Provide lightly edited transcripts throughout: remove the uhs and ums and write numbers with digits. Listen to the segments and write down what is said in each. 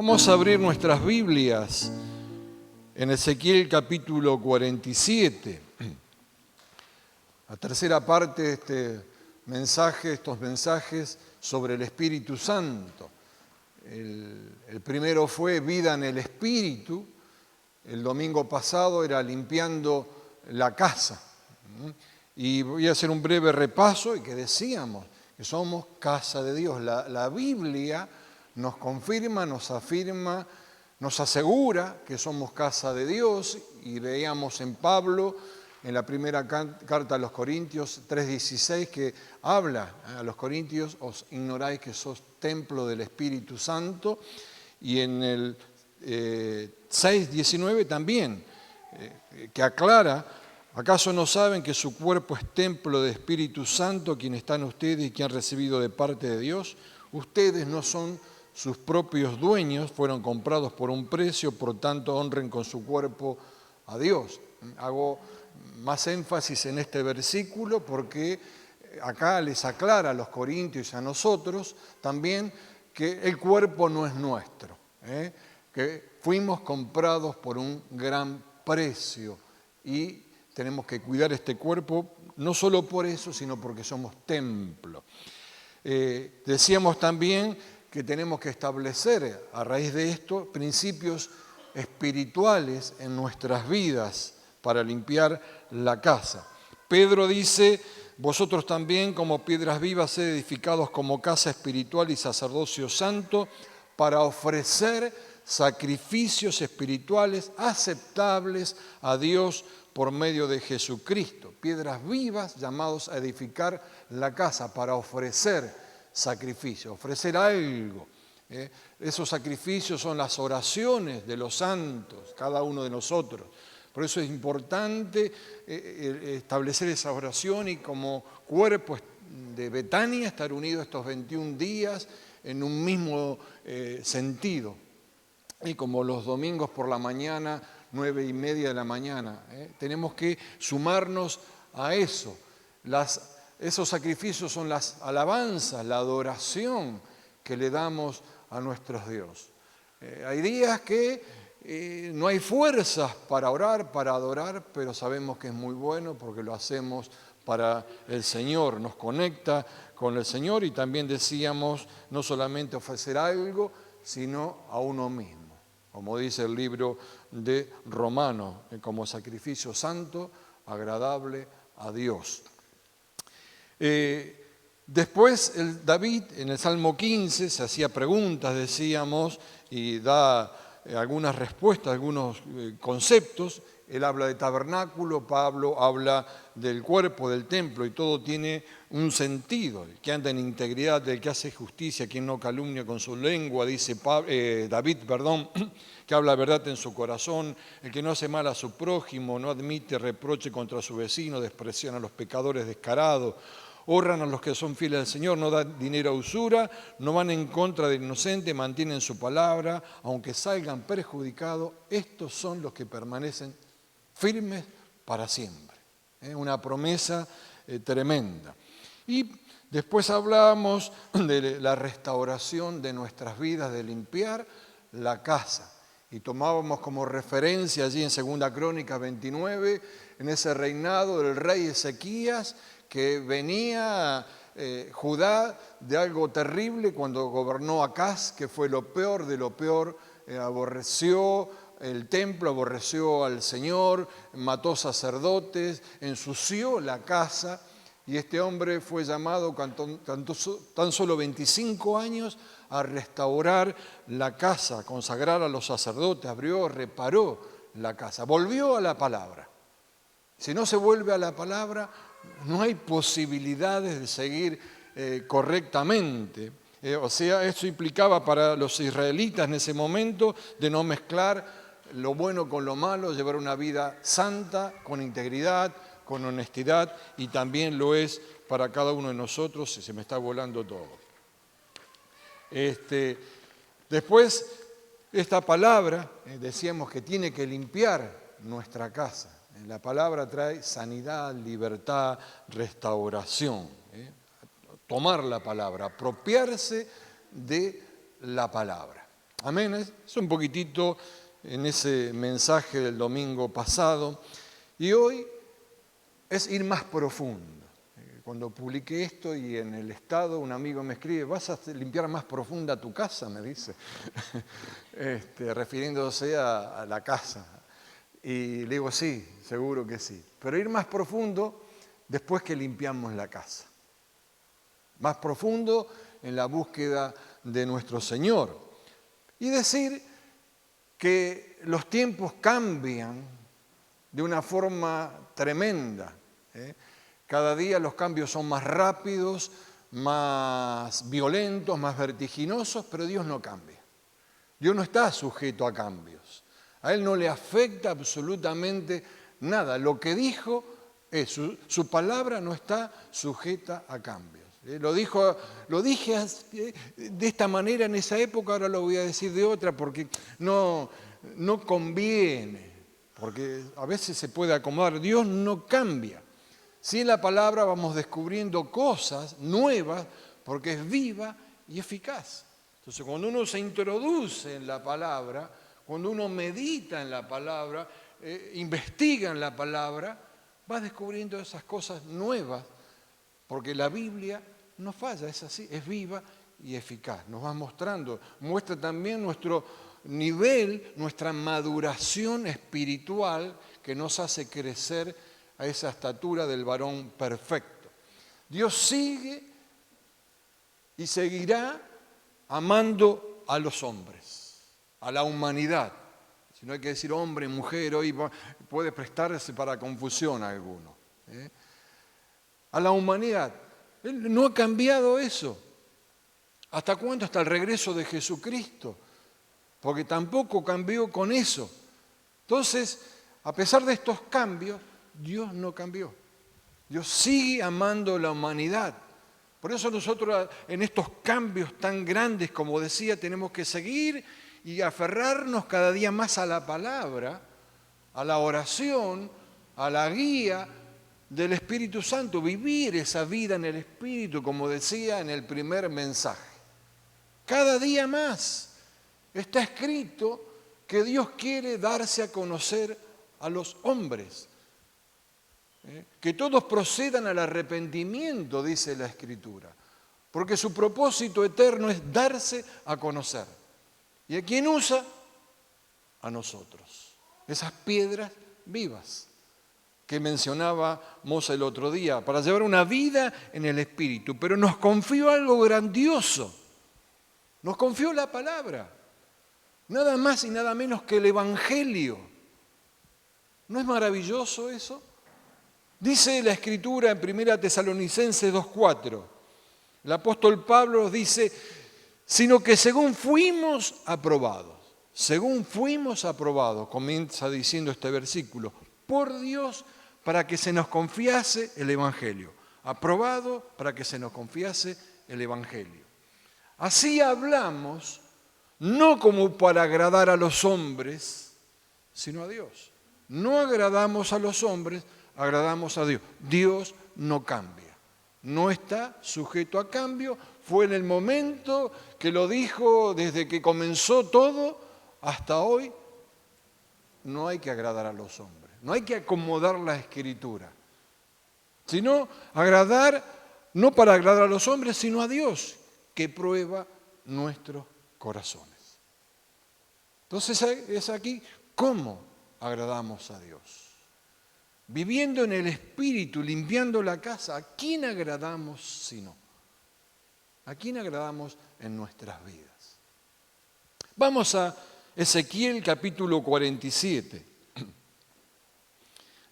Vamos a abrir nuestras Biblias en Ezequiel capítulo 47. La tercera parte de estos mensajes sobre el Espíritu Santo. El primero fue vida en el Espíritu. El domingo pasado era limpiando la casa. Y voy a hacer un breve repaso y que decíamos que somos casa de Dios. La Biblia nos confirma, nos afirma, nos asegura que somos casa de Dios, y veíamos en Pablo, en la primera carta a los Corintios 3:16, que habla a los Corintios: os ignoráis que sos templo del Espíritu Santo, y en el 6:19 también, que aclara: ¿acaso no saben que su cuerpo es templo del Espíritu Santo, quien está en ustedes y que han recibido de parte de Dios? Ustedes no son sus propios dueños, fueron comprados por un precio, por tanto honren con su cuerpo a Dios. Hago más énfasis en este versículo porque acá les aclara a los corintios y a nosotros también que el cuerpo no es nuestro, que fuimos comprados por un gran precio y tenemos que cuidar este cuerpo, no solo por eso, sino porque somos templo. Decíamos también que tenemos que establecer, a raíz de esto, principios espirituales en nuestras vidas para limpiar la casa. Pedro dice: vosotros también, como piedras vivas, sed edificados como casa espiritual y sacerdocio santo, para ofrecer sacrificios espirituales aceptables a Dios por medio de Jesucristo. Piedras vivas llamados a edificar la casa para ofrecer sacrificio, ofrecer algo. Esos sacrificios son las oraciones de los santos, cada uno de nosotros. Por eso es importante establecer esa oración y como cuerpo de Betania estar unidos estos 21 días en un mismo sentido. Y como los domingos por la mañana, 9:30 de la mañana, tenemos que sumarnos a eso. Esos sacrificios son las alabanzas, la adoración que le damos a nuestro Dios. Hay días que no hay fuerzas para orar, para adorar, pero sabemos que es muy bueno porque lo hacemos para el Señor, nos conecta con el Señor, y también decíamos no solamente ofrecer algo, sino a uno mismo, como dice el libro de Romanos, como sacrificio santo, agradable a Dios. Después David en el Salmo 15 se hacía preguntas, decíamos, y da algunas respuestas, algunos conceptos. Él habla de tabernáculo, Pablo habla del cuerpo, del templo, y todo tiene un sentido. El que anda en integridad, el que hace justicia, quien no calumnia con su lengua, dice David, que habla verdad en su corazón, el que no hace mal a su prójimo, no admite reproche contra su vecino, desprecian a los pecadores descarados, honran a los que son fieles al Señor, no dan dinero a usura, no van en contra del inocente, mantienen su palabra, aunque salgan perjudicados. Estos son los que permanecen firmes para siempre. Una promesa tremenda. Y después hablábamos de la restauración de nuestras vidas, de limpiar la casa. Y tomábamos como referencia allí en 2 Crónicas 29, en ese reinado del rey Ezequías, que venía Judá de algo terrible cuando gobernó Acaz, que fue lo peor de lo peor, aborreció el templo, aborreció al Señor, mató sacerdotes, ensució la casa, y este hombre fue llamado tan solo 25 años a restaurar la casa, a consagrar a los sacerdotes, abrió, reparó la casa, volvió a la palabra. Si no se vuelve a la palabra, no hay posibilidades de seguir correctamente. O sea, esto implicaba para los israelitas en ese momento de no mezclar lo bueno con lo malo, llevar una vida santa, con integridad, con honestidad, y también lo es para cada uno de nosotros. Se me está volando todo. Después, esta palabra, decíamos que tiene que limpiar nuestra casa. La palabra trae sanidad, libertad, restauración. Tomar la palabra, apropiarse de la palabra. Amén. Es un poquitito en ese mensaje del domingo pasado. Y hoy es ir más profundo. Cuando publiqué esto y en el estado un amigo me escribe, ¿vas a limpiar más profunda tu casa? Me dice, refiriéndose a la casa. Y le digo, sí, seguro que sí. Pero ir más profundo después que limpiamos la casa. Más profundo en la búsqueda de nuestro Señor. Y decir que los tiempos cambian de una forma tremenda. Cada día los cambios son más rápidos, más violentos, más vertiginosos, pero Dios no cambia. Dios no está sujeto a cambios. A Él no le afecta absolutamente nada. Lo que dijo es, su palabra no está sujeta a cambios. Lo dije de esta manera en esa época, ahora lo voy a decir de otra porque no conviene, porque a veces se puede acomodar. Dios no cambia. Sí, en la palabra vamos descubriendo cosas nuevas porque es viva y eficaz. Entonces, cuando uno se introduce en la palabra, cuando uno medita en la palabra, investiga en la palabra, va descubriendo esas cosas nuevas, porque la Biblia no falla, es así, es viva y eficaz. Nos va mostrando, muestra también nuestro nivel, nuestra maduración espiritual que nos hace crecer a esa estatura del varón perfecto. Dios sigue y seguirá amando a los hombres, a la humanidad. Si no hay que decir hombre, mujer, hoy puede prestarse para confusión a alguno. A la humanidad. Él no ha cambiado eso. ¿Hasta cuándo? Hasta el regreso de Jesucristo. Porque tampoco cambió con eso. Entonces, a pesar de estos cambios, Dios no cambió. Dios sigue amando a la humanidad. Por eso nosotros en estos cambios tan grandes, como decía, tenemos que seguir y aferrarnos cada día más a la palabra, a la oración, a la guía del Espíritu Santo, vivir esa vida en el Espíritu, como decía en el primer mensaje. Cada día más está escrito que Dios quiere darse a conocer a los hombres. Que todos procedan al arrepentimiento, dice la Escritura, porque su propósito eterno es darse a conocer. ¿Y a quién usa? A nosotros. Esas piedras vivas que mencionaba Moza el otro día, para llevar una vida en el Espíritu. Pero nos confió algo grandioso. Nos confió la palabra. Nada más y nada menos que el Evangelio. ¿No es maravilloso eso? Dice la Escritura en 1 Tesalonicenses 2:4. El apóstol Pablo dice, sino que según fuimos aprobados, comienza diciendo este versículo, por Dios para que se nos confiase el Evangelio. Aprobado para que se nos confiase el Evangelio. Así hablamos, no como para agradar a los hombres, sino a Dios. No agradamos a los hombres, agradamos a Dios. Dios no cambia, no está sujeto a cambio. Fue en el momento que lo dijo, desde que comenzó todo hasta hoy. No hay que agradar a los hombres, no hay que acomodar la Escritura, sino agradar, no para agradar a los hombres, sino a Dios, que prueba nuestros corazones. Entonces es aquí cómo agradamos a Dios. Viviendo en el Espíritu, limpiando la casa, ¿a quién agradamos si no? ¿A quién agradamos en nuestras vidas? Vamos a Ezequiel capítulo 47.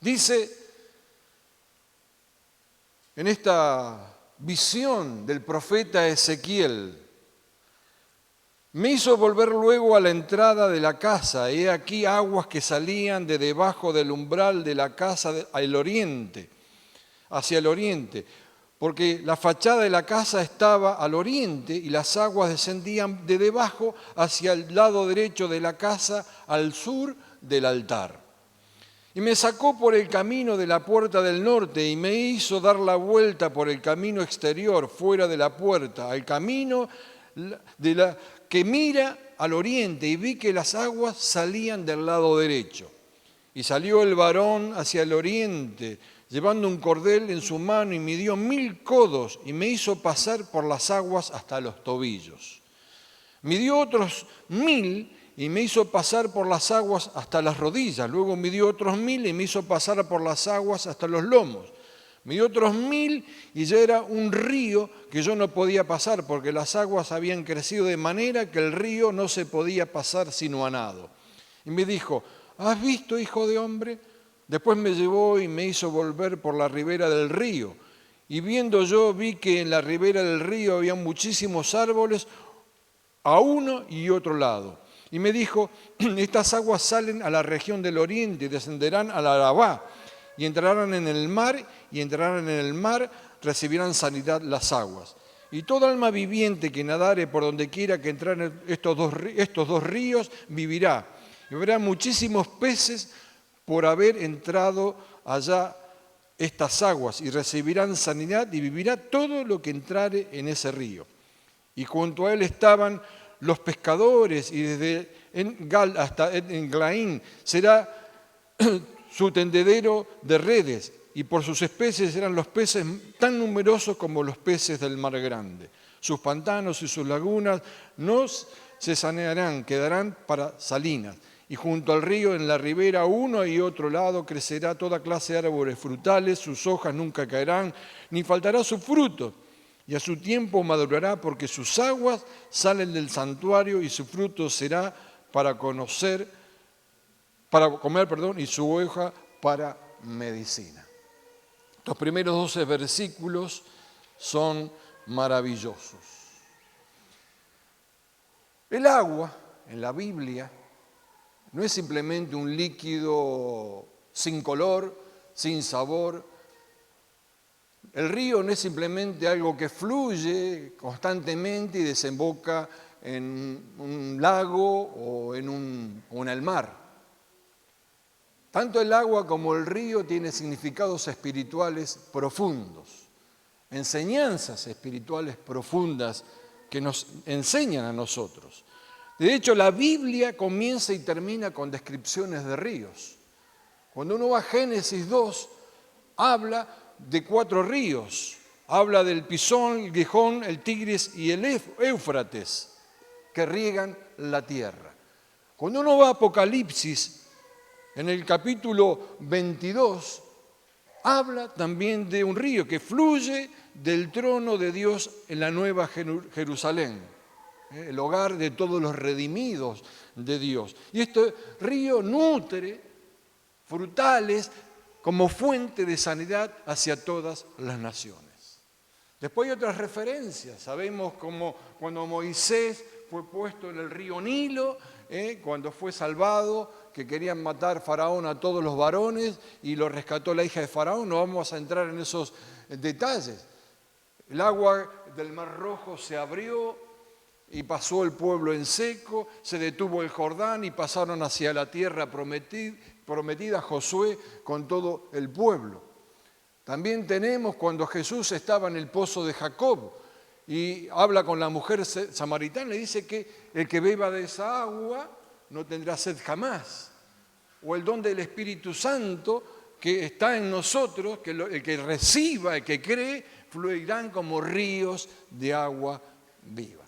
Dice, en esta visión del profeta Ezequiel, me hizo volver luego a la entrada de la casa, y he aquí aguas que salían de debajo del umbral de la casa al oriente, hacia el oriente, porque la fachada de la casa estaba al oriente y las aguas descendían de debajo hacia el lado derecho de la casa al sur del altar. Y me sacó por el camino de la puerta del norte y me hizo dar la vuelta por el camino exterior, fuera de la puerta, al camino de la que mira al oriente, y vi que las aguas salían del lado derecho. Y salió el varón hacia el oriente, llevando un cordel en su mano, y midió 1000 codos, y me hizo pasar por las aguas hasta los tobillos. Midió otros 1000, y me hizo pasar por las aguas hasta las rodillas. Luego midió otros 1000, y me hizo pasar por las aguas hasta los lomos. Midió otros 1000, y ya era un río que yo no podía pasar, porque las aguas habían crecido de manera que el río no se podía pasar sino a nado. Y me dijo: ¿has visto, hijo de hombre? Después me llevó y me hizo volver por la ribera del río. Y viendo yo, vi que en la ribera del río había muchísimos árboles a uno y otro lado. Y me dijo: estas aguas salen a la región del oriente y descenderán al Arabá, y entrarán en el mar, y entrarán en el mar, recibirán sanidad las aguas. Y todo alma viviente que nadare por donde quiera que entraren estos dos ríos, vivirá. Y habrá muchísimos peces por haber entrado allá estas aguas, y recibirán sanidad, y vivirá todo lo que entrare en ese río. Y junto a él estaban los pescadores, y desde En-gal hasta En-glaín será su tendedero de redes, y por sus especies eran los peces tan numerosos como los peces del mar grande. Sus pantanos y sus lagunas no se sanearán, quedarán para salinas. Y junto al río, en la ribera, a uno y otro lado, crecerá toda clase de árboles frutales, sus hojas nunca caerán, ni faltará su fruto. Y a su tiempo madurará, porque sus aguas salen del santuario, y su fruto será para comer, y su hoja para medicina. Los primeros 12 versículos son maravillosos. El agua en la Biblia no es simplemente un líquido sin color, sin sabor. El río no es simplemente algo que fluye constantemente y desemboca en un lago o en el mar. Tanto el agua como el río tienen significados espirituales profundos, enseñanzas espirituales profundas que nos enseñan a nosotros. De hecho, la Biblia comienza y termina con descripciones de ríos. Cuando uno va a Génesis 2, habla de 4 ríos. Habla del Pisón, el Gihón, el Tigris y el Éufrates, que riegan la tierra. Cuando uno va a Apocalipsis, en el capítulo 22, habla también de un río que fluye del trono de Dios en la Nueva Jerusalén, el hogar de todos los redimidos de Dios. Y este río nutre frutales como fuente de sanidad hacia todas las naciones. Después hay otras referencias. Sabemos como cuando Moisés fue puesto en el río Nilo, cuando fue salvado, que querían matar Faraón a todos los varones y lo rescató la hija de Faraón. No vamos a entrar en esos detalles. El agua del Mar Rojo se abrió y pasó el pueblo en seco, se detuvo el Jordán y pasaron hacia la tierra prometida Josué con todo el pueblo. También tenemos cuando Jesús estaba en el pozo de Jacob y habla con la mujer samaritana, le dice que el que beba de esa agua no tendrá sed jamás. O el don del Espíritu Santo que está en nosotros, que el que reciba, el que cree, fluirán como ríos de agua viva.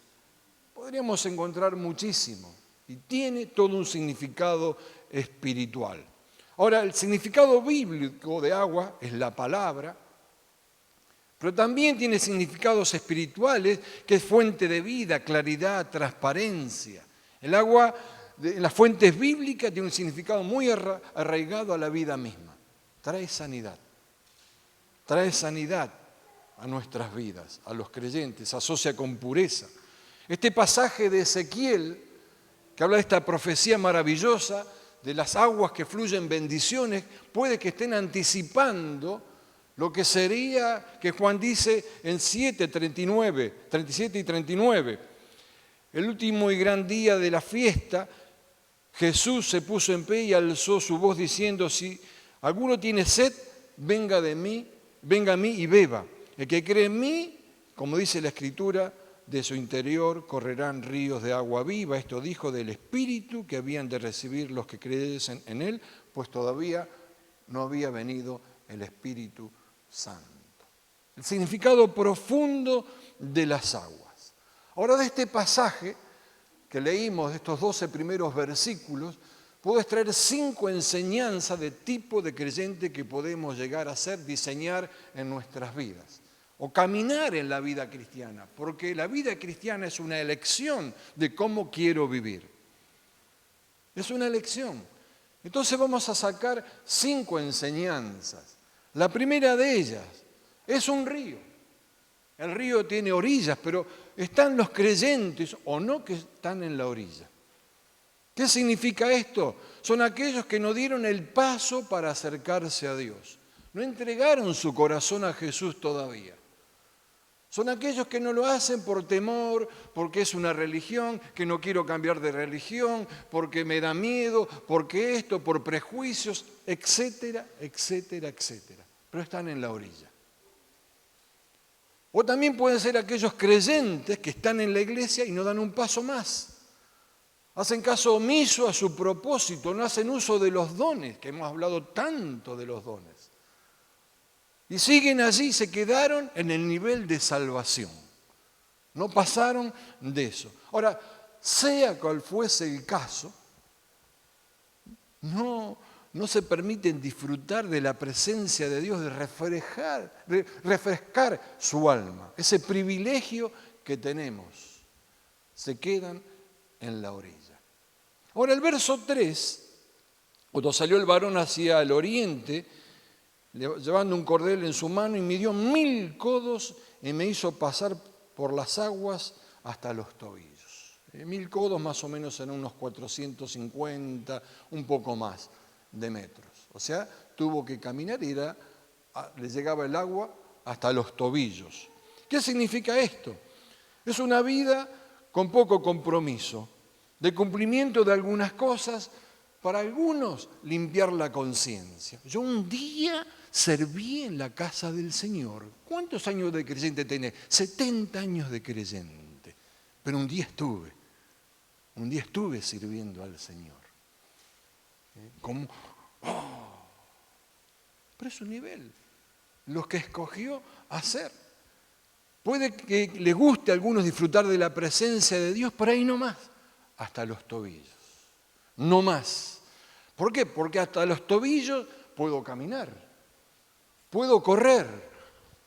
Podríamos encontrar muchísimo y tiene todo un significado espiritual. Ahora, el significado bíblico de agua es la palabra, pero también tiene significados espirituales, que es fuente de vida, claridad, transparencia. El agua en las fuentes bíblicas tiene un significado muy arraigado a la vida misma. Trae sanidad a nuestras vidas, a los creyentes, se asocia con pureza. Este pasaje de Ezequiel, que habla de esta profecía maravillosa, de las aguas que fluyen bendiciones, puede que estén anticipando lo que sería, que Juan dice en 37 y 39. El último y gran día de la fiesta, Jesús se puso en pie y alzó su voz diciendo: si alguno tiene sed, venga a mí y beba. El que cree en mí, como dice la Escritura, de su interior correrán ríos de agua viva. Esto dijo del Espíritu que habían de recibir los que creyesen en Él, pues todavía no había venido el Espíritu Santo. El significado profundo de las aguas. Ahora, de este pasaje que leímos, de estos 12 primeros versículos, puedo extraer 5 enseñanzas de tipo de creyente que podemos llegar a ser, diseñar en nuestras vidas o caminar en la vida cristiana, porque la vida cristiana es una elección de cómo quiero vivir. Es una elección. Entonces vamos a sacar 5 enseñanzas. La primera de ellas es un río. El río tiene orillas, pero están los creyentes o no que están en la orilla. ¿Qué significa esto? Son aquellos que no dieron el paso para acercarse a Dios. No entregaron su corazón a Jesús todavía. Son aquellos que no lo hacen por temor, porque es una religión, que no quiero cambiar de religión, porque me da miedo, porque esto, por prejuicios, etcétera, etcétera, etcétera. Pero están en la orilla. O también pueden ser aquellos creyentes que están en la iglesia y no dan un paso más. Hacen caso omiso a su propósito, no hacen uso de los dones, que hemos hablado tanto de los dones. Y siguen allí, se quedaron en el nivel de salvación. No pasaron de eso. Ahora, sea cual fuese el caso, no se permiten disfrutar de la presencia de Dios, de refrescar su alma. Ese privilegio que tenemos, se quedan en la orilla. Ahora el verso 3, cuando salió el varón hacia el oriente, llevando un cordel en su mano, y midió 1000 codos y me hizo pasar por las aguas hasta los tobillos. 1000 codos más o menos en unos 450, un poco más de metros. O sea, tuvo que caminar y le llegaba el agua hasta los tobillos. ¿Qué significa esto? Es una vida con poco compromiso, de cumplimiento de algunas cosas, para algunos limpiar la conciencia. Yo un día serví en la casa del Señor. ¿Cuántos años de creyente tenés? 70 años de creyente. Pero un día estuve sirviendo al Señor. Como, pero es un nivel, los que escogió hacer. Puede que les guste a algunos disfrutar de la presencia de Dios, por ahí no más, hasta los tobillos, no más. ¿Por qué? Porque hasta los tobillos puedo caminar, puedo correr,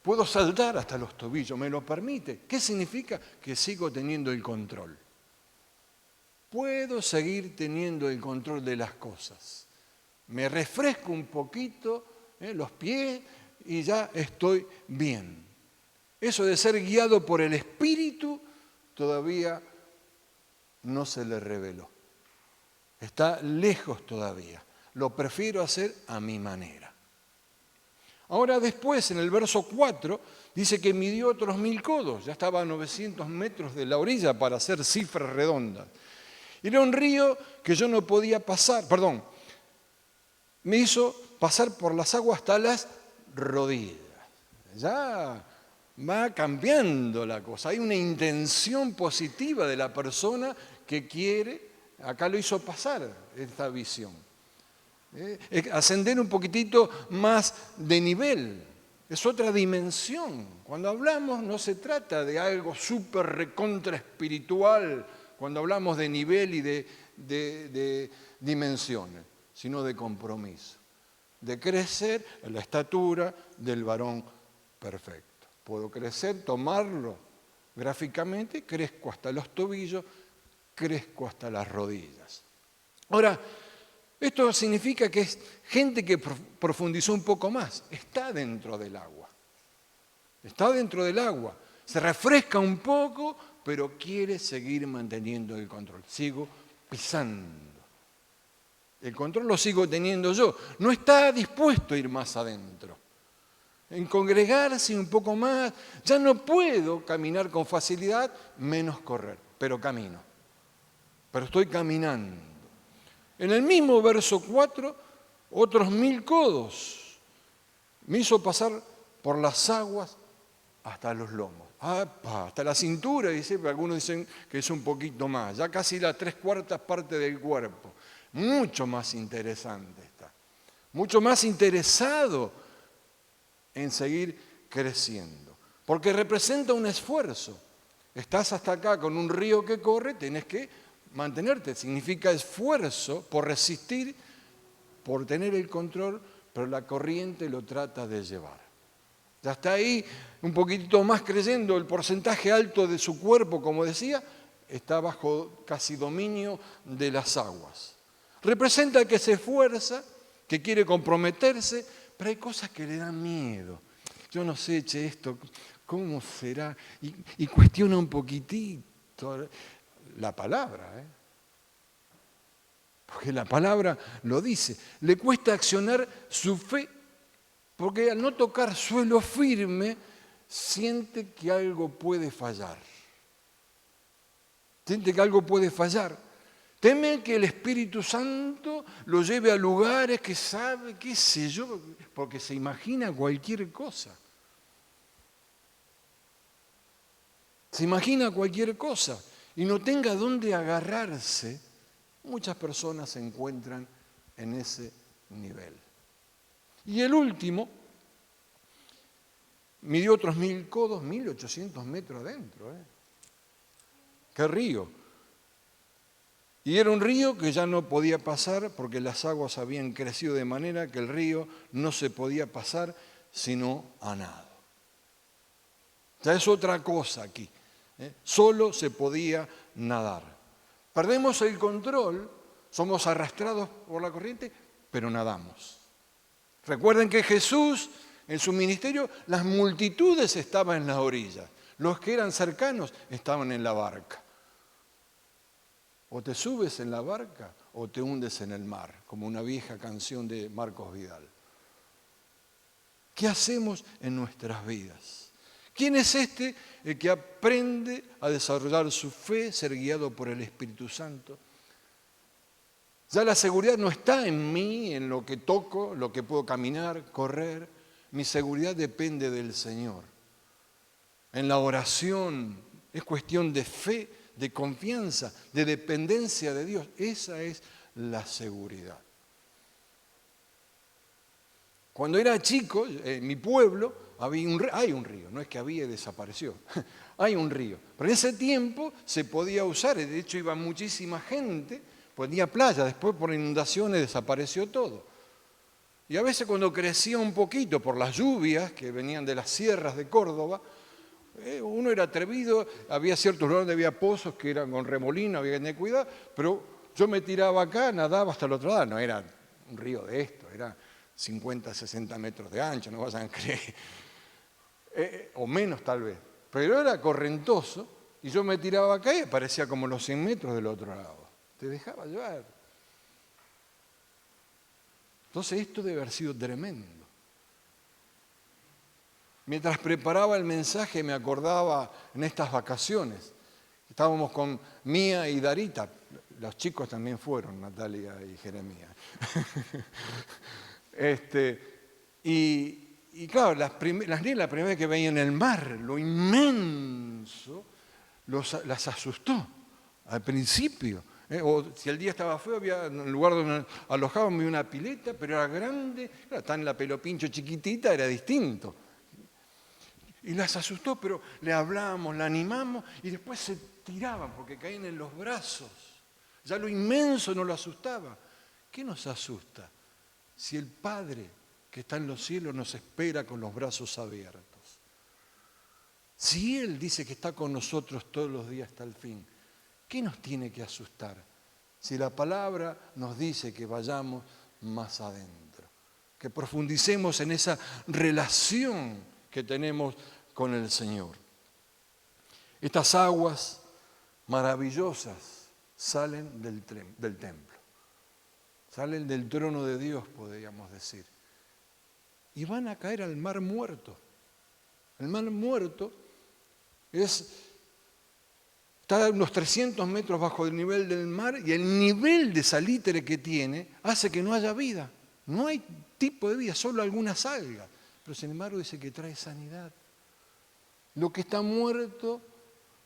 puedo saltar hasta los tobillos, me lo permite. ¿Qué significa? Que sigo teniendo el control. Puedo seguir teniendo el control de las cosas. Me refresco un poquito los pies y ya estoy bien. Eso de ser guiado por el Espíritu todavía no se le reveló. Está lejos todavía. Lo prefiero hacer a mi manera. Ahora después, en el verso 4, dice que midió otros 1000 codos. Ya estaba a 900 metros de la orilla para hacer cifras redondas. Era un río que yo no podía pasar, me hizo pasar por las aguas hasta las rodillas. Ya va cambiando la cosa. Hay una intención positiva de la persona que quiere, acá lo hizo pasar esta visión. Ascender un poquitito más de nivel. Es otra dimensión. Cuando hablamos no se trata de algo súper recontra espiritual, cuando hablamos de nivel y de dimensiones, sino de compromiso, de crecer en la estatura del varón perfecto. Puedo crecer, tomarlo gráficamente, crezco hasta los tobillos, crezco hasta las rodillas. Ahora, esto significa que es gente que profundizó un poco más, está dentro del agua. Está dentro del agua, se refresca un poco, pero quiere seguir manteniendo el control. Sigo pisando. El control lo sigo teniendo yo. No está dispuesto a ir más adentro. En congregarse un poco más. Ya no puedo caminar con facilidad, menos correr. Pero camino. Pero estoy caminando. En el mismo verso 4, otros 1000 codos. Me hizo pasar por las aguas hasta los lomos. ¡Apa! Hasta la cintura, dice, pero algunos dicen que es un poquito más, ya casi la 3/4 parte del cuerpo. Mucho más interesante está. Mucho más interesado en seguir creciendo. Porque representa un esfuerzo. Estás hasta acá con un río que corre, tenés que mantenerte. Significa esfuerzo por resistir, por tener el control, pero la corriente lo trata de llevar. Ya está ahí un poquitito más creyendo, el porcentaje alto de su cuerpo, como decía, está bajo casi dominio de las aguas. Representa que se esfuerza, que quiere comprometerse, pero hay cosas que le dan miedo. Yo no sé, esto, ¿cómo será? Y cuestiona un poquitito la palabra, porque la palabra lo dice. Le cuesta accionar su fe, porque al no tocar suelo firme, siente que algo puede fallar. Siente que algo puede fallar. Teme que el Espíritu Santo lo lleve a lugares que sabe, qué sé yo, porque se imagina cualquier cosa. Se imagina cualquier cosa y no tenga dónde agarrarse. Muchas personas se encuentran en ese nivel. Y el último midió otros 1000 codos, 1800 metros adentro. ¡Qué río! Y era un río que ya no podía pasar porque las aguas habían crecido de manera que el río no se podía pasar sino a nado. Ya es otra cosa aquí. Solo se podía nadar. Perdemos el control, somos arrastrados por la corriente, pero nadamos. Recuerden que Jesús, en su ministerio, las multitudes estaban en las orillas. Los que eran cercanos estaban en la barca. O te subes en la barca o te hundes en el mar, como una vieja canción de Marcos Vidal. ¿Qué hacemos en nuestras vidas? ¿Quién es el que aprende a desarrollar su fe, ser guiado por el Espíritu Santo? Ya la seguridad no está en mí, en lo que toco, lo que puedo caminar, correr. Mi seguridad depende del Señor. En la oración es cuestión de fe, de confianza, de dependencia de Dios. Esa es la seguridad. Cuando era chico, en mi pueblo, hay un río, no es que había y desapareció, hay un río. Pero en ese tiempo se podía usar, de hecho iba muchísima gente, ponía playa, después por inundaciones desapareció todo. Y a veces cuando crecía un poquito por las lluvias que venían de las sierras de Córdoba, uno era atrevido, había ciertos lugares donde había pozos que eran con remolino, había que tener cuidado, pero yo me tiraba acá, nadaba hasta el otro lado, no era un río de esto, era 50, 60 metros de ancho, no vayan a creer, o menos tal vez, pero era correntoso y yo me tiraba acá y parecía como los 100 metros del otro lado, te dejaba llevar. Entonces esto debe haber sido tremendo. Mientras preparaba el mensaje me acordaba en estas vacaciones. Estábamos con Mía y Darita. Los chicos también fueron, Natalia y Jeremías. Y claro, las niñas la primera vez que veían el mar, lo inmenso, las asustó al principio. O si el día estaba feo, había en el lugar donde alojábamos una pileta, pero era grande. Claro, está en la Pelopincho chiquitita, era distinto. Y las asustó, pero le hablamos, la animamos y después se tiraban porque caían en los brazos. Ya lo inmenso no lo asustaba. ¿Qué nos asusta? Si el Padre que está en los cielos nos espera con los brazos abiertos. Si Él dice que está con nosotros todos los días hasta el fin, ¿qué nos tiene que asustar? Si la palabra nos dice que vayamos más adentro, que profundicemos en esa relación que tenemos con el Señor. Estas aguas maravillosas salen del templo, salen del trono de Dios, podríamos decir, y van a caer al mar muerto. El mar muerto está a unos 300 metros bajo el nivel del mar y el nivel de salitre que tiene hace que no haya vida. No hay tipo de vida, solo algunas algas. Pero sin embargo dice que trae sanidad. Lo que está muerto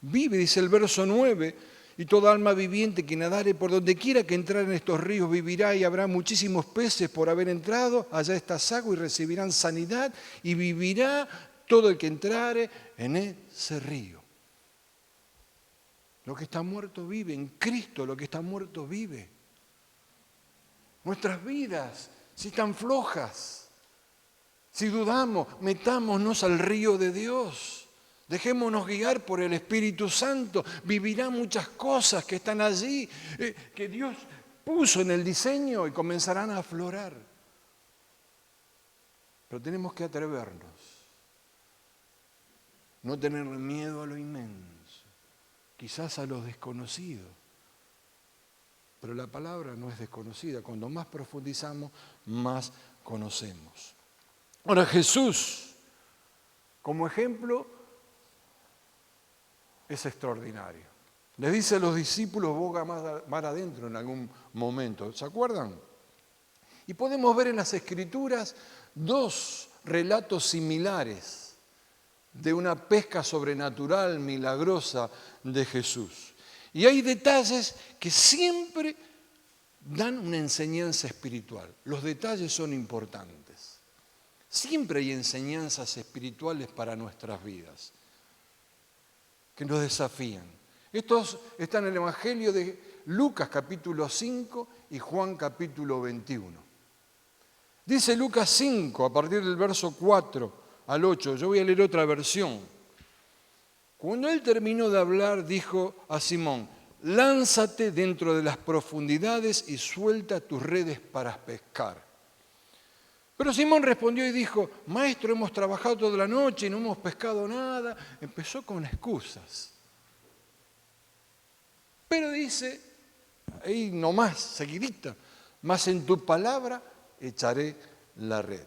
vive, dice el verso 9, y toda alma viviente que nadare por donde quiera que entrar en estos ríos vivirá, y habrá muchísimos peces por haber entrado, allá está agua y recibirán sanidad, y vivirá todo el que entrare en ese río. Lo que está muerto vive, en Cristo lo que está muerto vive. Nuestras vidas, si están flojas, si dudamos, metámonos al río de Dios. Dejémonos guiar por el Espíritu Santo. Vivirá muchas cosas que están allí, que Dios puso en el diseño y comenzarán a aflorar. Pero tenemos que atrevernos. No tener miedo a lo inmenso, quizás a lo desconocido. Pero la palabra no es desconocida. Cuando más profundizamos, más conocemos. Ahora Jesús, como ejemplo, es extraordinario. Les dice a los discípulos boga mar adentro en algún momento. ¿Se acuerdan? Y podemos ver en las Escrituras dos relatos similares de una pesca sobrenatural, milagrosa de Jesús. Y hay detalles que siempre dan una enseñanza espiritual. Los detalles son importantes. Siempre hay enseñanzas espirituales para nuestras vidas que nos desafían. Estos están en el Evangelio de Lucas capítulo 5 y Juan capítulo 21. Dice Lucas 5, a partir del verso 4 al 8, yo voy a leer otra versión. Cuando él terminó de hablar, dijo a Simón: lánzate dentro de las profundidades y suelta tus redes para pescar. Pero Simón respondió y dijo: Maestro, hemos trabajado toda la noche y no hemos pescado nada. Empezó con excusas. Pero dice, ahí nomás, seguidita, mas en tu palabra echaré la red.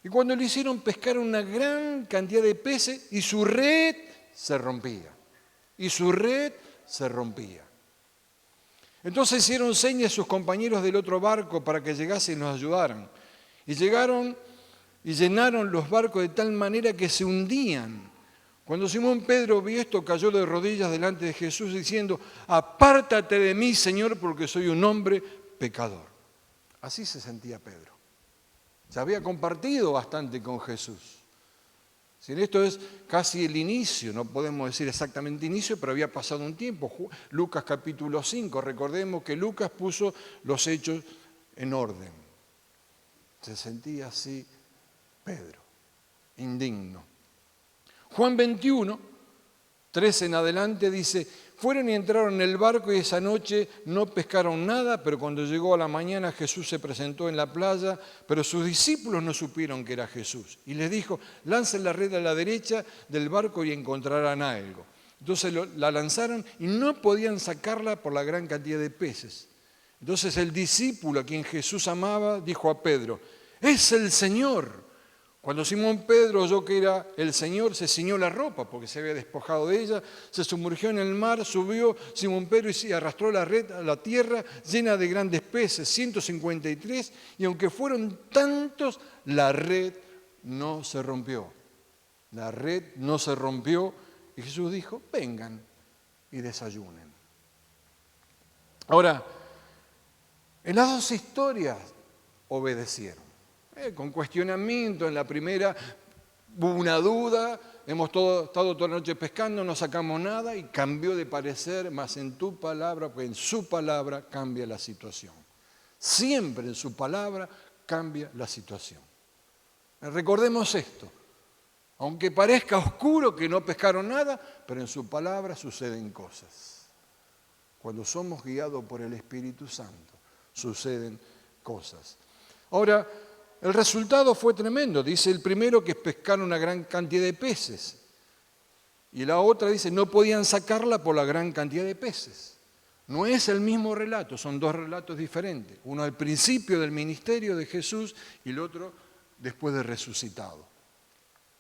Y cuando le hicieron pescar una gran cantidad de peces y su red se rompía. Y su red se rompía. Entonces hicieron señas a sus compañeros del otro barco para que llegasen y nos ayudaran. Y llegaron y llenaron los barcos de tal manera que se hundían. Cuando Simón Pedro vio esto, cayó de rodillas delante de Jesús diciendo: apártate de mí, Señor, porque soy un hombre pecador. Así se sentía Pedro. Se había compartido bastante con Jesús. Si esto es casi el inicio, no podemos decir exactamente inicio, pero había pasado un tiempo. Lucas capítulo 5, recordemos que Lucas puso los hechos en orden. Se sentía así Pedro, indigno. Juan 21, 13 en adelante dice: fueron y entraron en el barco y esa noche no pescaron nada, pero cuando llegó a la mañana Jesús se presentó en la playa, pero sus discípulos no supieron que era Jesús. Y les dijo: lancen la red a la derecha del barco y encontrarán algo. Entonces la lanzaron y no podían sacarla por la gran cantidad de peces. Entonces el discípulo a quien Jesús amaba dijo a Pedro: ¡es el Señor! Cuando Simón Pedro oyó que era el Señor, se ciñó la ropa porque se había despojado de ella, se sumergió en el mar, subió Simón Pedro y arrastró la red a la tierra llena de grandes peces, 153, y aunque fueron tantos, la red no se rompió. La red no se rompió y Jesús dijo: vengan y desayunen. Ahora, en las dos historias obedecieron. Con cuestionamiento, en la primera hubo una duda, hemos estado toda la noche pescando, no sacamos nada y cambió de parecer, mas en tu palabra, pues en su palabra cambia la situación. Siempre en su palabra cambia la situación. Recordemos esto, aunque parezca oscuro que no pescaron nada, pero en su palabra suceden cosas. Cuando somos guiados por el Espíritu Santo, suceden cosas. Ahora, el resultado fue tremendo. Dice el primero que pescaron una gran cantidad de peces. Y la otra dice, no podían sacarla por la gran cantidad de peces. No es el mismo relato, son dos relatos diferentes. Uno al principio del ministerio de Jesús y el otro después de resucitado.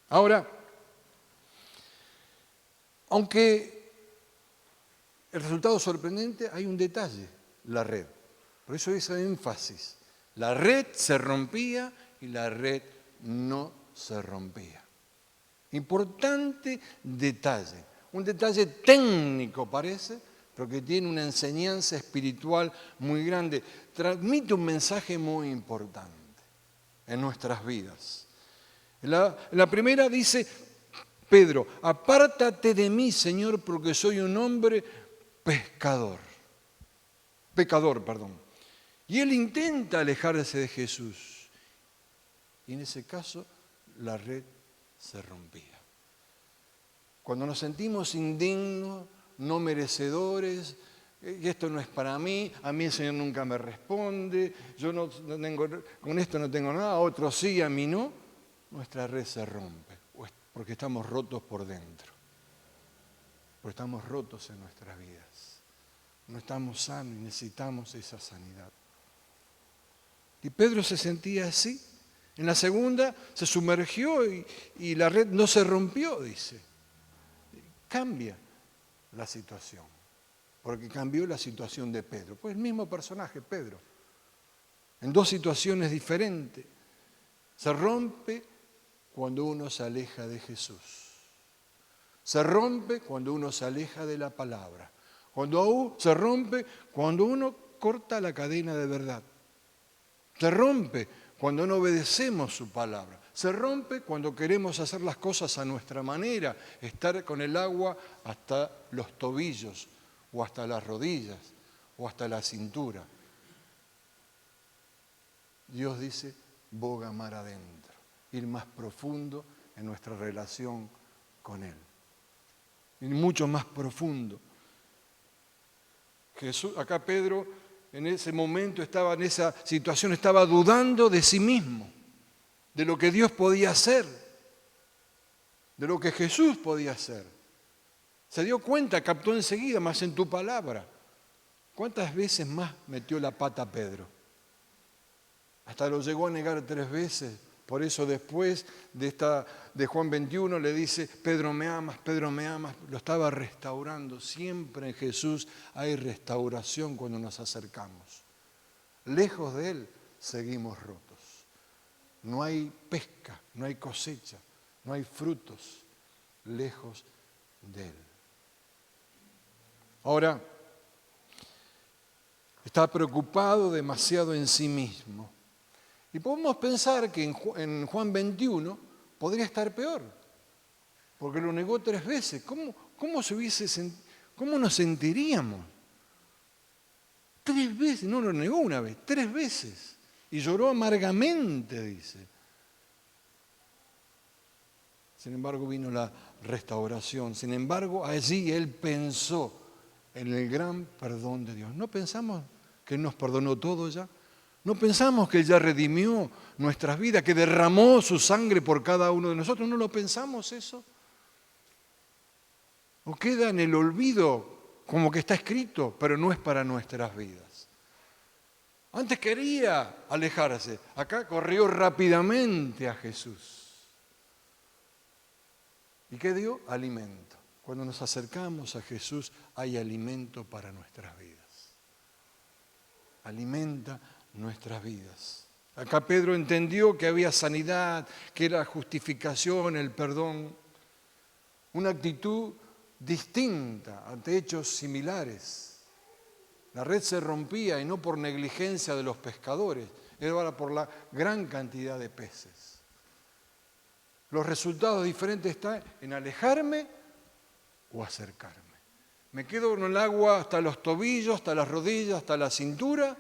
Ahora, aunque el resultado es sorprendente, hay un detalle, la red. Por eso ese énfasis. La red se rompía y la red no se rompía. Importante detalle. Un detalle técnico parece, pero que tiene una enseñanza espiritual muy grande. Transmite un mensaje muy importante en nuestras vidas. En la primera dice Pedro: apártate de mí, Señor, porque soy un hombre pecador. Y él intenta alejarse de Jesús. Y en ese caso, la red se rompía. Cuando nos sentimos indignos, no merecedores, y esto no es para mí, a mí el Señor nunca me responde, yo no tengo, con esto no tengo nada, a otros sí, a mí no, nuestra red se rompe, porque estamos rotos por dentro, porque estamos rotos en nuestras vidas, no estamos sanos y necesitamos esa sanidad. Y Pedro se sentía así. En la segunda se sumergió y la red no se rompió, dice. Cambia la situación, porque cambió la situación de Pedro. Pues el mismo personaje, Pedro, en dos situaciones diferentes. Se rompe cuando uno se aleja de Jesús. Se rompe cuando uno se aleja de la palabra. Se rompe cuando uno corta la cadena de verdad. Se rompe cuando no obedecemos su palabra. Se rompe cuando queremos hacer las cosas a nuestra manera, estar con el agua hasta los tobillos, o hasta las rodillas, o hasta la cintura. Dios dice, boga mar adentro, ir más profundo en nuestra relación con Él. Ir mucho más profundo. Jesús, acá Pedro en ese momento estaba en esa situación, estaba dudando de sí mismo, de lo que Dios podía hacer, de lo que Jesús podía hacer. Se dio cuenta, captó enseguida, más en tu palabra. ¿Cuántas veces más metió la pata Pedro? Hasta lo llegó a negar 3 veces. Por eso después de Juan 21 le dice, Pedro me amas, lo estaba restaurando. Siempre en Jesús hay restauración cuando nos acercamos. Lejos de Él seguimos rotos. No hay pesca, no hay cosecha, no hay frutos lejos de Él. Ahora, está preocupado demasiado en sí mismo. Y podemos pensar que en Juan 21 podría estar peor, porque lo negó 3 veces. ¿Cómo nos sentiríamos? 3 veces, no lo negó una vez, 3 veces. Y lloró amargamente, dice. Sin embargo, vino la restauración. Sin embargo, allí él pensó en el gran perdón de Dios. ¿No pensamos que Él nos perdonó todo ya? ¿No pensamos que Él ya redimió nuestras vidas, que derramó su sangre por cada uno de nosotros? ¿No lo pensamos eso? ¿O queda en el olvido como que está escrito, pero no es para nuestras vidas? Antes quería alejarse, acá corrió rápidamente a Jesús. ¿Y qué dio? Alimento. Cuando nos acercamos a Jesús hay alimento para nuestras vidas. Alimenta nuestras vidas. Acá Pedro entendió que había sanidad, que era justificación, el perdón. Una actitud distinta ante hechos similares. La red se rompía y no por negligencia de los pescadores, era por la gran cantidad de peces. Los resultados diferentes están en alejarme o acercarme. ¿Me quedo en el agua hasta los tobillos, hasta las rodillas, hasta la cintura?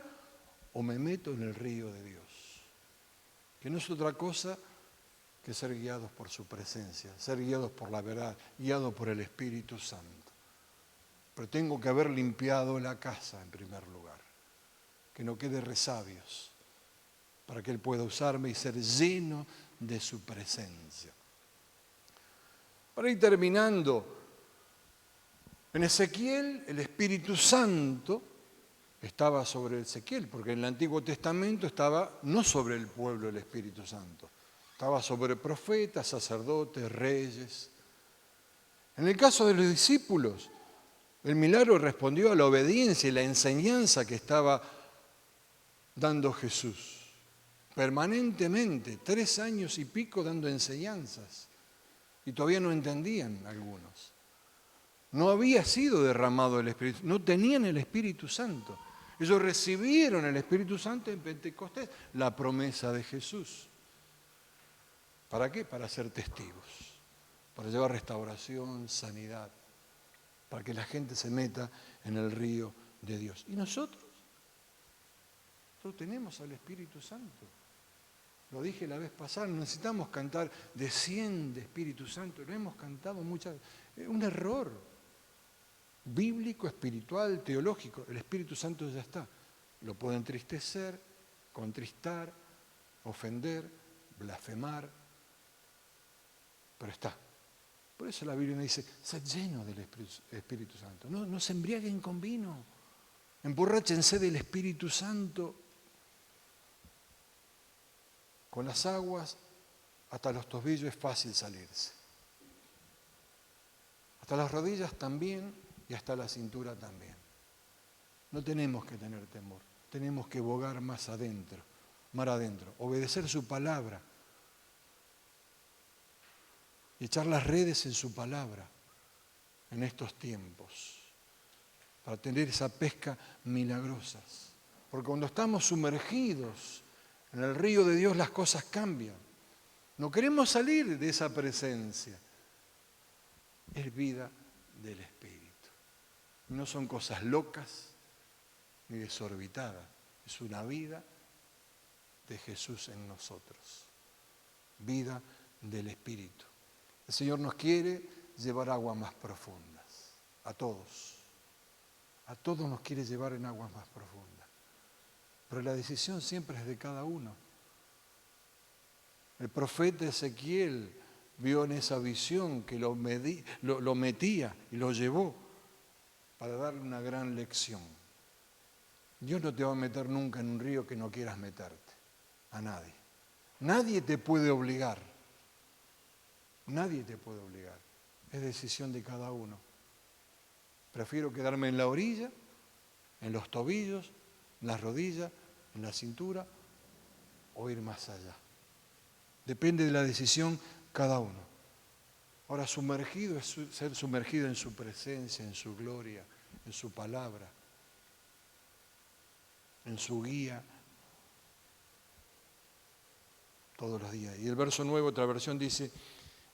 ¿O me meto en el río de Dios? Que no es otra cosa que ser guiados por su presencia, ser guiados por la verdad, guiados por el Espíritu Santo. Pero tengo que haber limpiado la casa en primer lugar. Que no quede resabios, para que Él pueda usarme y ser lleno de su presencia. Para ir terminando, en Ezequiel el Espíritu Santo estaba sobre Ezequiel, porque en el Antiguo Testamento estaba no sobre el pueblo el Espíritu Santo, estaba sobre profetas, sacerdotes, reyes. En el caso de los discípulos, el milagro respondió a la obediencia y la enseñanza que estaba dando Jesús. Permanentemente, 3 años y pico dando enseñanzas. Y todavía no entendían algunos. No había sido derramado el Espíritu, no tenían el Espíritu Santo. Ellos recibieron el Espíritu Santo en Pentecostés, la promesa de Jesús. ¿Para qué? Para ser testigos, para llevar restauración, sanidad, para que la gente se meta en el río de Dios. ¿Y nosotros? Nosotros tenemos al Espíritu Santo. Lo dije la vez pasada, necesitamos cantar desciende Espíritu Santo. Lo hemos cantado muchas veces. Es un error bíblico, espiritual, teológico. El Espíritu Santo ya está. Lo puede entristecer, contristar, ofender, blasfemar, pero está. Por eso la Biblia dice, sed lleno del Espíritu Santo. No se embriaguen con vino. Emborráchense del Espíritu Santo. Con las aguas hasta los tobillos es fácil salirse. Hasta las rodillas también y hasta la cintura también. No tenemos que tener temor. Tenemos que bogar más adentro, mar adentro. Obedecer su palabra. Y echar las redes en su palabra en estos tiempos. Para tener esa pesca milagrosa. Porque cuando estamos sumergidos en el río de Dios las cosas cambian. No queremos salir de esa presencia. Es vida del Espíritu. No son cosas locas ni desorbitadas. Es una vida de Jesús en nosotros. Vida del Espíritu. El Señor nos quiere llevar a aguas más profundas. A todos. A todos nos quiere llevar en aguas más profundas. Pero la decisión siempre es de cada uno. El profeta Ezequiel vio en esa visión que lo metía y lo llevó para darle una gran lección. Dios no te va a meter nunca en un río que no quieras meterte. A nadie. Nadie te puede obligar. Nadie te puede obligar. Es decisión de cada uno. Prefiero quedarme en la orilla, en los tobillos, en las rodillas, en la cintura o ir más allá. Depende de la decisión cada uno. Ahora, sumergido es ser sumergido en su presencia, en su gloria, en su palabra, en su guía, todos los días. Y el verso 9, otra versión dice,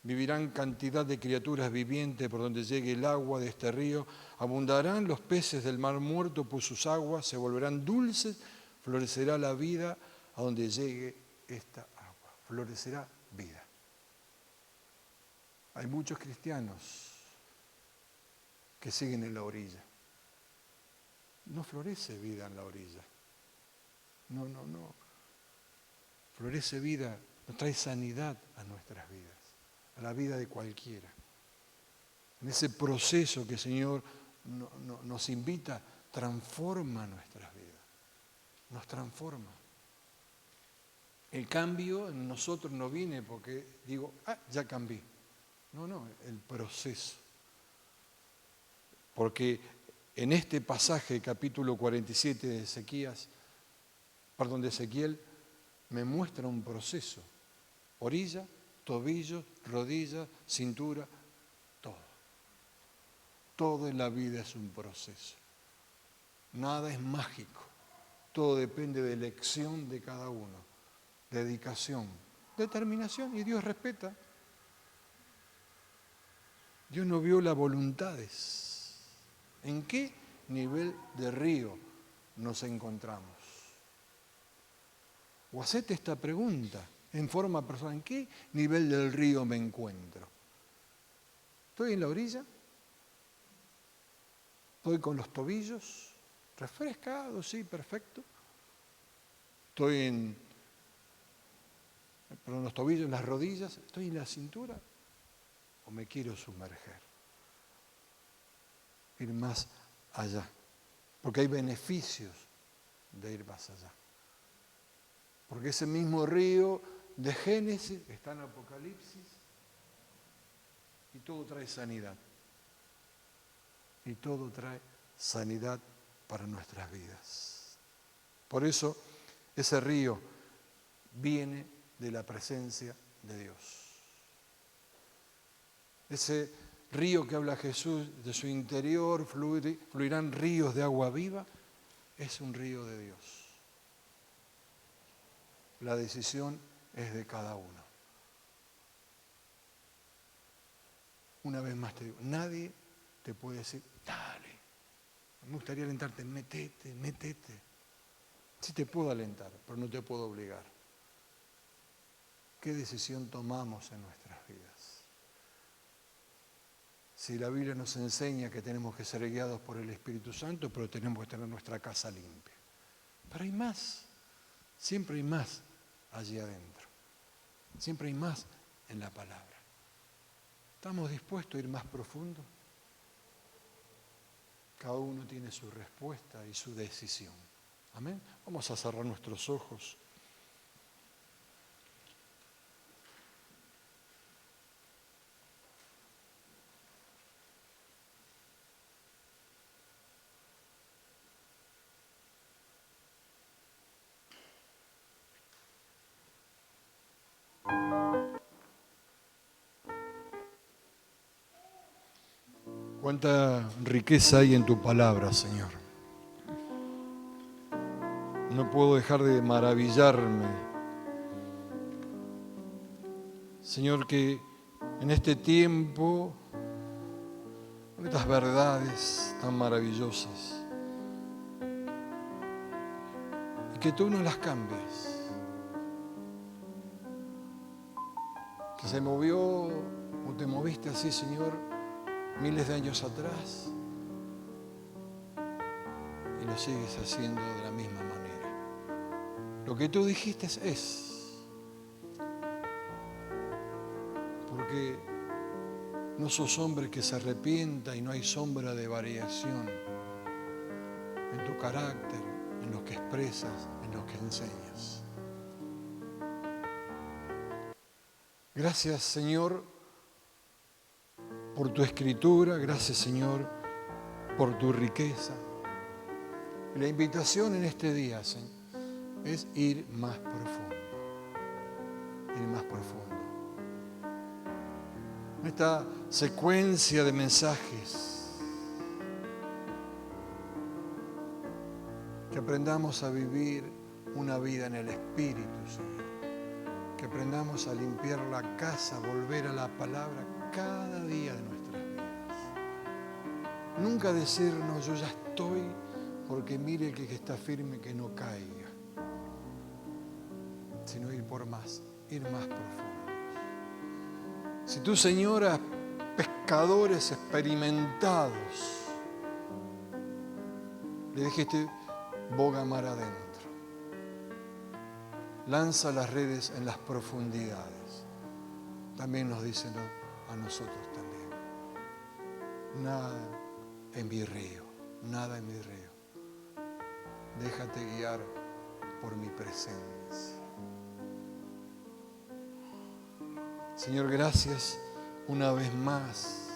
vivirán cantidad de criaturas vivientes por donde llegue el agua de este río, abundarán los peces del mar muerto, pues sus aguas se volverán dulces, florecerá la vida a donde llegue esta agua, florecerá vida. Hay muchos cristianos que siguen en la orilla. No florece vida en la orilla. No. Florece vida, nos trae sanidad a nuestras vidas, a la vida de cualquiera. En ese proceso que el Señor nos invita, transforma nuestras vidas. Nos transforma. El cambio en nosotros no viene porque digo, ya cambié. No, el proceso. Porque en este pasaje, capítulo 47 de Ezequiel, me muestra un proceso. Orilla, tobillo, rodilla, cintura, todo. Todo en la vida es un proceso. Nada es mágico. Todo depende de elección de cada uno. Dedicación, determinación, y Dios respeta. Dios no viola voluntades. ¿En qué nivel de río nos encontramos? O hacete esta pregunta en forma personal. ¿En qué nivel del río me encuentro? ¿Estoy en la orilla? ¿Estoy con los tobillos refrescados? Sí, perfecto. ¿Estoy en los tobillos, en las rodillas? ¿Estoy en la cintura? ¿O me quiero sumerger? Ir más allá. Porque hay beneficios de ir más allá. Porque ese mismo río de Génesis está en Apocalipsis y todo trae sanidad. Y todo trae sanidad para nuestras vidas. Por eso ese río viene de la presencia de Dios. Ese río que habla Jesús, de su interior fluirán ríos de agua viva, es un río de Dios. La decisión es de cada uno. Una vez más te digo, nadie te puede decir, dale, me gustaría alentarte, métete. Sí te puedo alentar, pero no te puedo obligar. ¿Qué decisión tomamos en nuestras vidas? Si la Biblia nos enseña que tenemos que ser guiados por el Espíritu Santo, pero tenemos que tener nuestra casa limpia. Pero hay más, siempre hay más allí adentro. Siempre hay más en la palabra. ¿Estamos dispuestos a ir más profundo? Cada uno tiene su respuesta y su decisión. Amén. Vamos a cerrar nuestros ojos. Cuánta riqueza hay en tu palabra, Señor. No puedo dejar de maravillarme. Señor, que en este tiempo, con estas verdades tan maravillosas, y que tú no las cambies. Que se movió o te moviste así, Señor, miles de años atrás, y lo sigues haciendo de la misma manera. Lo que tú dijiste es, porque no sos hombre que se arrepienta y no hay sombra de variación en tu carácter, en lo que expresas, en lo que enseñas. Gracias, Señor, por tu escritura, gracias, Señor, por tu riqueza. Y la invitación en este día, Señor, es ir más profundo. Ir más profundo. En esta secuencia de mensajes, que aprendamos a vivir una vida en el Espíritu, Señor. Que aprendamos a limpiar la casa, volver a la palabra cada día de nuestras vidas. Nunca decirnos, yo ya estoy, porque mire que está firme, que no caiga. Sino ir por más, ir más profundo. Si tú, Señora, pescadores experimentados, le dijiste, boga mar adentro. Lanza las redes en las profundidades. También nos dicen a nosotros también. Nada en mi río, nada en mi río. Déjate guiar por mi presencia. Señor, gracias una vez más.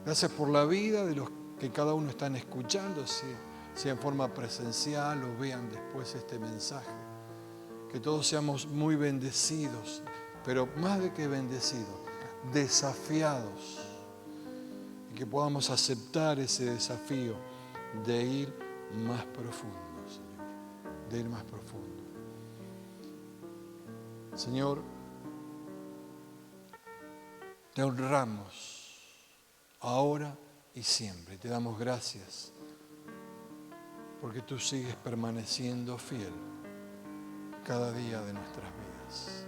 Gracias por la vida de los que cada uno están escuchando, sea en forma presencial o vean después este mensaje. Que todos seamos muy bendecidos, pero más de que bendecidos, desafiados. Y que podamos aceptar ese desafío de ir más profundo, Señor. De ir más profundo. Señor, te honramos ahora y siempre. Te damos gracias porque tú sigues permaneciendo fiel cada día de nuestras vidas.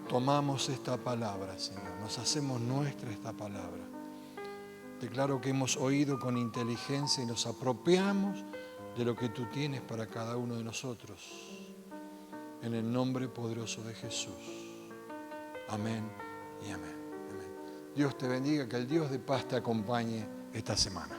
Tomamos esta palabra, Señor, nos hacemos nuestra esta palabra. Declaro que hemos oído con inteligencia y nos apropiamos de lo que tú tienes para cada uno de nosotros. En el nombre poderoso de Jesús. Amén y amén. Amén. Dios te bendiga, que el Dios de paz te acompañe esta semana.